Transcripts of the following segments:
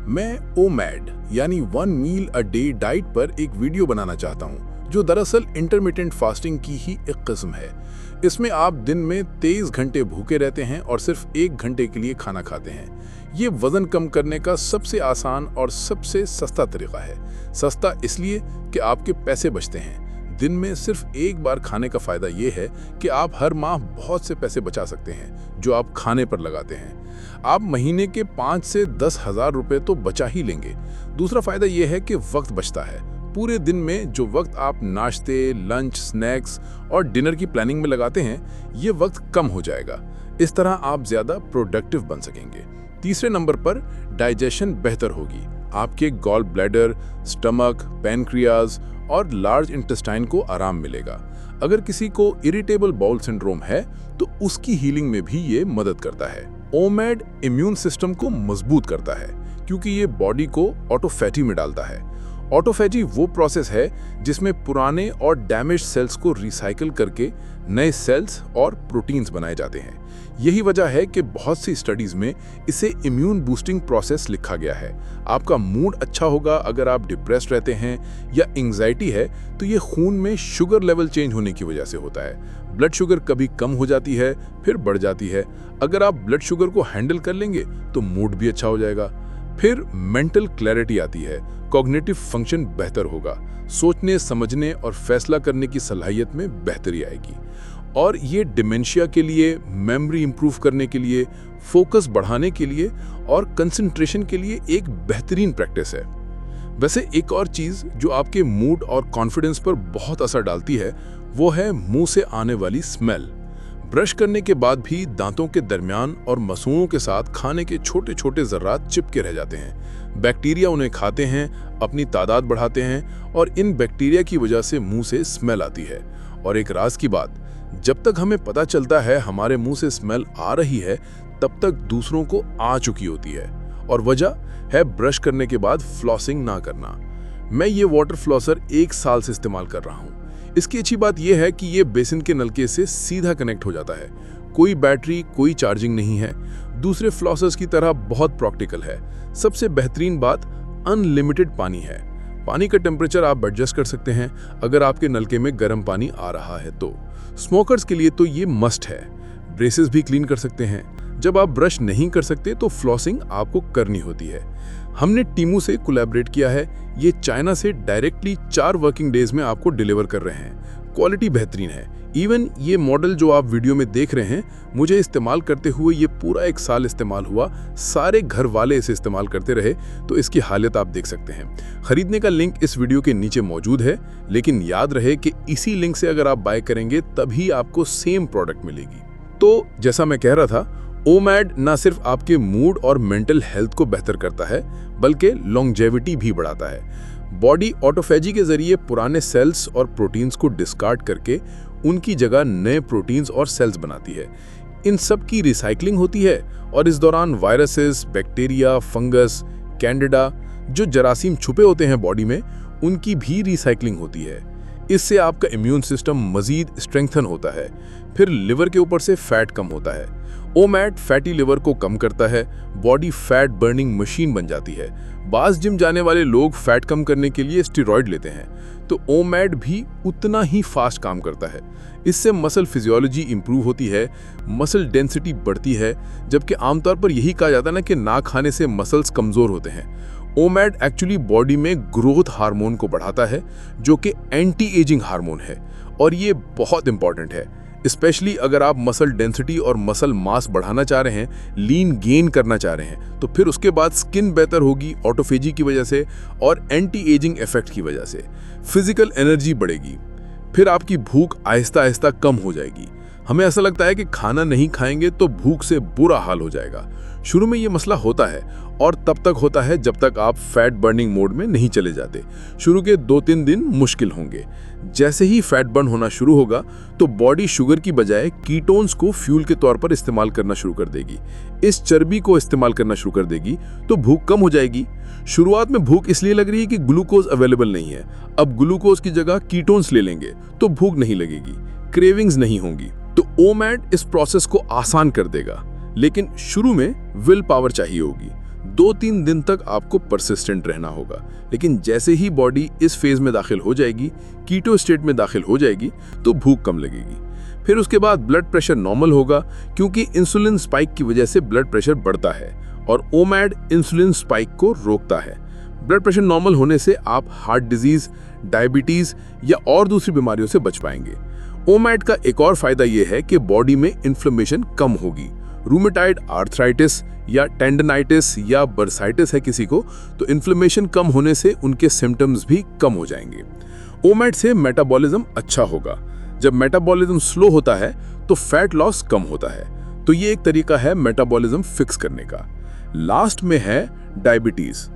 मैं ओमैड यानी 1 मील a day diet पर एक वीडियो बनाना चाहता हूं, जो दरअसल इंटरमिटेंट फास्टिंग की ही एक किस्म है। इसमें आप दिन में 23 घंटे भूखे रहते हैं और सिर्फ 1 घंटे के लिए खाना खाते हैं। ये वजन कम करने का सबसे आसान और सबसे सस्ता तरीका है। सस्ता इसलिए कि आपके पैसे बचते हैं। दिन में सिर्फ एक बार खाने का फायदा ये है कि आप हर माह बहुत से पैसे बचा सकते हैं जो आप खाने पर लगाते हैं। आप महीने के 5 से 10 हजार रुपए तो बचा ही लेंगे। दूसरा फायदा ये है कि वक्त बचता है। पूरे दिन में जो वक्त आप नाश्ते, लंच, स्नैक्स और डिनर की प्लानिंग में लगाते हैं, ये वक्त कम हो जाएगा। इस तरह आप ज्यादा प्रोडक्टिव बन सकेंगे। तीसरे नंबर पर डाइजेशन बेहतर होगी। आपके गॉल ब्लैडर, स्टमक, पैनक्रियाज और लार्ज इंटेस्टाइन को आराम मिलेगा। अगर किसी को इरिटेबल बाउल सिंड्रोम है तो उसकी हीलिंग में भी ये मदद करता है। ओमैड इम्यून सिस्टम को मजबूत करता है क्योंकि ये बॉडी को ऑटोफैजी में डालता है। ऑटोफैजी वो प्रोसेस है जिसमें पुराने और डैमेज सेल्स को रिसाइकिल करके नए सेल्स और प्रोटीन्स बनाए जाते हैं। यही वजह है कि बहुत सी स्टडीज में इसे इम्यून बूस्टिंग प्रोसेस लिखा गया है। आपका मूड अच्छा होगा अगर आप डिप्रेस्ड रहते हैं या एंजाइटी है, तो ये खून में शुगर लेवल चेंज होने की वजह से होता है। ब्लड शुगर कभी कम हो जाती है, फिर बढ़ जाती है। अगर आप ब्लड शुगर को हैंडल कर लेंगे तो मूड भी अच्छा हो जाएगा। फिर मेंटल क्लैरिटी आती है, कॉग्निटिव फंक्शन बेहतर होगा, सोचने, समझने और फैसला करने की सलाहियत में बेहतरी आएगी। और ये डिमेंशिया के लिए, मेमोरी इंप्रूव करने के लिए, फोकस बढ़ाने के लिए और कंसंट्रेशन के लिए एक बेहतरीन प्रैक्टिस है। वैसे एक और चीज जो आपके मूड और कॉन्फिडेंस पर बहुत असर डालती है, वो है मुंह से आने वाली स्मेल। ब्रश करने के बाद भी दांतों के दरमियान और मसूड़ों के साथ खाने के छोटे छोटे जर्रात चिपके रह जाते हैं। बैक्टीरिया उन्हें खाते हैं, अपनी तादाद बढ़ाते हैं और इन बैक्टीरिया की वजह से मुंह से स्मेल आती है। और एक राज की बात, जब तक हमें पता चलता है हमारे मुंह से स्मेल आ रही है, तब तक दूसरों को आ चुकी होती है। और वजह है ब्रश करने के बाद फ्लॉसिंग ना करना। मैं ये वाटर फ्लॉसर 1 साल से इस्तेमाल कर रहा हूँ। इसकी अच्छी बात यह है कि ये बेसिन के नलके से सीधा कनेक्ट हो जाता है। कोई बैटरी, कोई चार्जिंग नहीं है। दूसरे फ्लॉसर्स की तरह बहुत प्रैक्टिकल है। सबसे बेहतरीन बात, अनलिमिटेड पानी है। पानी का टेम्परेचर आप एडजस्ट कर सकते हैं अगर आपके नलके में गर्म पानी आ रहा है तो। स्मोकर्स के लिए तो ये मस्ट है। ब्रेसेस भी क्लीन कर सकते हैं। जब आप ब्रश नहीं कर सकते तो फ्लॉसिंग आपको करनी होती है। हमने टीमू से कोलैबोरेट किया है। ये चाइना से डायरेक्टली 4 वर्किंग डेज में आपको डिलीवर कर रहे हैं। क्वालिटी बेहतरीन है। इवन ये मॉडल जो आप वीडियो में देख रहे हैं, मुझे इस्तेमाल करते हुए ये पूरा 1 साल इस्तेमाल हुआ। सारे घर वाले इसे इस्तेमाल करते रहे, तो इसकी हालत आप देख सकते हैं। खरीदने का लिंक इस वीडियो के नीचे मौजूद है, लेकिन याद रहे कि इसी लिंक से अगर आप बाय करेंगे तभी आपको सेम प्रोडक्ट मिलेगी। तो जैसा मैं कह रहा था, ओमैड ना सिर्फ आपके मूड और मेंटल हेल्थ को बेहतर करता है, बल्कि लॉन्जेविटी भी बढ़ाता है। बॉडी ऑटोफैजी के जरिए पुराने सेल्स और प्रोटीन्स को डिस्कार्ड करके उनकी जगह नए प्रोटीन्स और सेल्स बनाती है। इन सब की रिसाइकलिंग होती है और इस दौरान वायरसेस, बैक्टीरिया, फंगस, कैंडिडा, जो जरासीम छुपे होते हैं बॉडी में, उनकी भी रिसाइकलिंग होती है। इससे आपका इम्यून सिस्टम मजीद स्ट्रेंथन होता है। फिर लिवर के ऊपर से फैट कम होता है। ओमैड फैटी लिवर को कम करता है। बॉडी फैट बर्निंग मशीन बन जाती है। बास जिम जाने वाले लोग फैट कम करने के लिए स्टेरॉइड लेते हैं, तो ओमैड भी उतना ही फास्ट काम करता है। इससे मसल फिजियोलॉजी इंप्रूव होती है, मसल डेंसिटी बढ़ती है। जबकि आमतौर पर यही कहा जाता है ना कि ना खाने से मसल्स कमजोर होते हैं। ओमैड एक्चुअली बॉडी में ग्रोथ हार्मोन को बढ़ाता है, जो कि एंटी एजिंग हार्मोन है। और ये बहुत इंपॉर्टेंट है, स्पेशली अगर आप मसल डेंसिटी और मसल मास बढ़ाना चाह रहे हैं, लीन गेन करना चाह रहे हैं, तो फिर उसके बाद स्किन बेहतर होगी ऑटोफेजी की वजह से और एंटी एजिंग इफेक्ट की वजह से। फिजिकल एनर्जी बढ़ेगी। फिर आपकी भूख आहिस्ता आहिस्ता कम हो जाएगी। हमें ऐसा लगता है कि खाना नहीं खाएंगे तो भूख से बुरा हाल हो जाएगा। शुरू में ये मसला होता है और तब तक होता है जब तक आप फैट बर्निंग मोड में नहीं चले जाते। शुरू के 2-3 दिन मुश्किल होंगे। जैसे ही फैट बर्न होना शुरू होगा तो बॉडी शुगर की बजाय कीटोन्स को फ्यूल के तौर पर इस्तेमाल करना शुरू कर देगी। इस चर्बी को इस्तेमाल करना शुरू कर देगी तो भूख कम हो जाएगी। शुरुआत में भूख इसलिए लग रही है कि ग्लूकोज अवेलेबल नहीं है। अब ग्लूकोज की जगह कीटोन्स ले लेंगे तो भूख नहीं लगेगी, क्रेविंग्स नहीं होंगी। तो ओमैड इस प्रोसेस को आसान कर देगा, लेकिन शुरू में विल पावर चाहिए होगी। 2-3 दिन तक आपको परसिस्टेंट रहना होगा, लेकिन जैसे ही बॉडी इस फेज में दाखिल हो जाएगी, कीटो स्टेट में दाखिल हो जाएगी, तो भूख कम लगेगी। फिर उसके बाद ब्लड प्रेशर नॉर्मल होगा, क्योंकि इंसुलिन स्पाइक की वजह से ब्लड प्रेशर बढ़ता है और ओमैड इंसुलिन स्पाइक को रोकता है। ब्लड प्रेशर नॉर्मल होने से आप हार्ट डिजीज, डायबिटीज या और दूसरी बीमारियों से बच पाएंगे। ओमैड का एक और फायदा यह है कि बॉडी में इन्फ्लेमेशन कम होगी। रूमेटाइड आर्थराइटिस या टेंडनाइटिस या बर्साइटिस है किसी को, तो इन्फ्लेमेशन कम होने से उनके सिम्टम्स भी कम हो जाएंगे। ओमैड से मेटाबॉलिज्म अच्छा होगा। जब मेटाबॉलिज्म स्लो होता है तो फैट लॉस कम होता है, तो ये एक तरीका है मेटाबॉलिज्म फिक्स करने का। लास्ट में है डायबिटीज।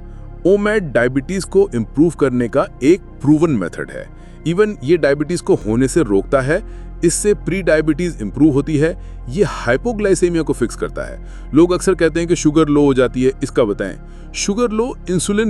ओमैड डायबिटीज को इंप्रूव करने का एक प्रूवन मेथड है। इवन ये डायबिटीज को होने से रोकता है, इससे प्री डायबिटीज इंप्रूव होती है। ये हाइपोग्लाइसेमिया को फिक्स करता है। लोग अक्सर कहते हैं कि शुगर लो हो जाती है, इसका बताएं। Sugar low insulin